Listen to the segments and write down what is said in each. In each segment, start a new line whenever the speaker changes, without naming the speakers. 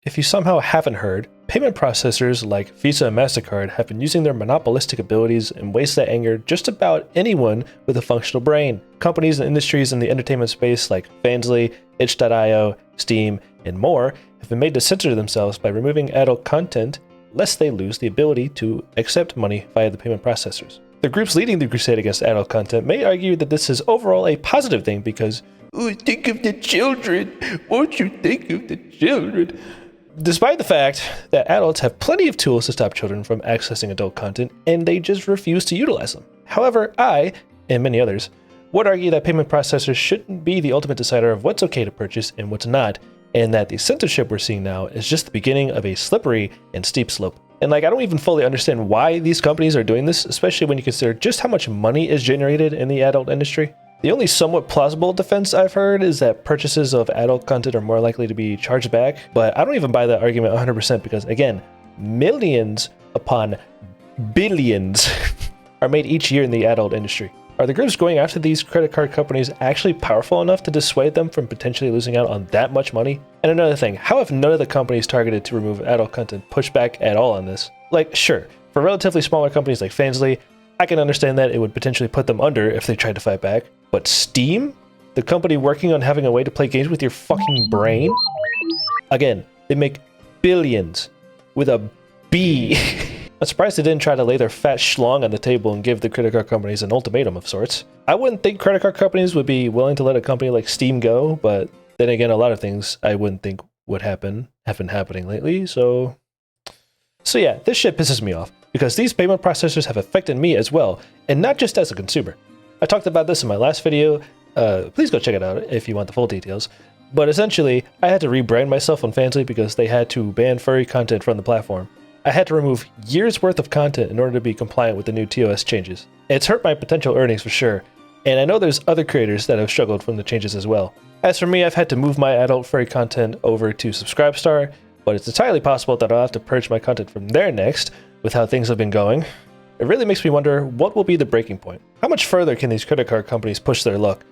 If you somehow haven't heard, payment processors like Visa and MasterCard have been using their monopolistic abilities in ways that anger just about anyone with a functional brain. Companies and industries in the entertainment space like Fansly, itch.io, Steam, and more have been made to censor themselves by removing adult content lest they lose the ability to accept money via the payment processors. The groups leading the crusade against adult content may argue that this is overall a positive thing because, oh, think of the children, won't you think of the children? Despite the fact that adults have plenty of tools to stop children from accessing adult content, and they just refuse to utilize them. However, I, and many others, would argue that payment processors shouldn't be the ultimate decider of what's okay to purchase and what's not, and that the censorship we're seeing now is just the beginning of a slippery and steep slope. And I don't even fully understand why these companies are doing this, especially when you consider just how much money is generated in the adult industry. The only somewhat plausible defense I've heard is that purchases of adult content are more likely to be charged back, but I don't even buy that argument 100% because, again, millions upon billions are made each year in the adult industry. Are the groups going after these credit card companies actually powerful enough to dissuade them from potentially losing out on that much money? And another thing, how have none of the companies targeted to remove adult content pushed back at all on this? Like, sure, for relatively smaller companies like Fansly, I can understand that it would potentially put them under if they tried to fight back. But Steam? The company working on having a way to play games with your fucking brain? Again, they make billions with a B. I'm surprised they didn't try to lay their fat schlong on the table and give the credit card companies an ultimatum of sorts. I wouldn't think credit card companies would be willing to let a company like Steam go, but then again, a lot of things I wouldn't think would happen have been happening lately, so yeah, this shit pisses me off, because these payment processors have affected me as well, and not just as a consumer. I talked about this in my last video, please go check it out if you want the full details, but essentially, I had to rebrand myself on Fansly because they had to ban furry content from the platform. I had to remove years worth of content in order to be compliant with the new TOS changes. It's hurt my potential earnings for sure, and I know there's other creators that have struggled from the changes as well. As for me, I've had to move my adult furry content over to Subscribestar, but it's entirely possible that I'll have to purge my content from there next, with how things have been going. It really makes me wonder what will be the breaking point. How much further can these credit card companies push their luck?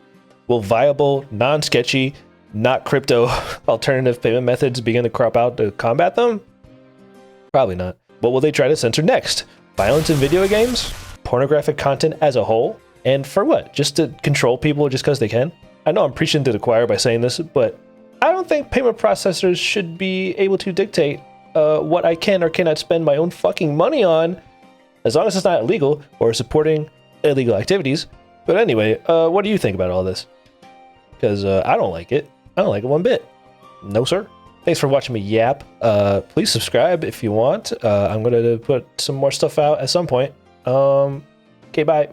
Will viable, non-sketchy, not crypto alternative payment methods begin to crop out to combat them? Probably not. What will they try to censor next? Violence in video games? Pornographic content as a whole? And for what? Just to control people just because they can? I know I'm preaching to the choir by saying this, but I don't think payment processors should be able to dictate what I can or cannot spend my own fucking money on, as long as it's not illegal or supporting illegal activities. But anyway, what do you think about all this? Because I don't like it. I don't like it one bit. No, sir. Thanks for watching me yap. Please subscribe if you want. I'm going to put some more stuff out at some point. Okay, bye.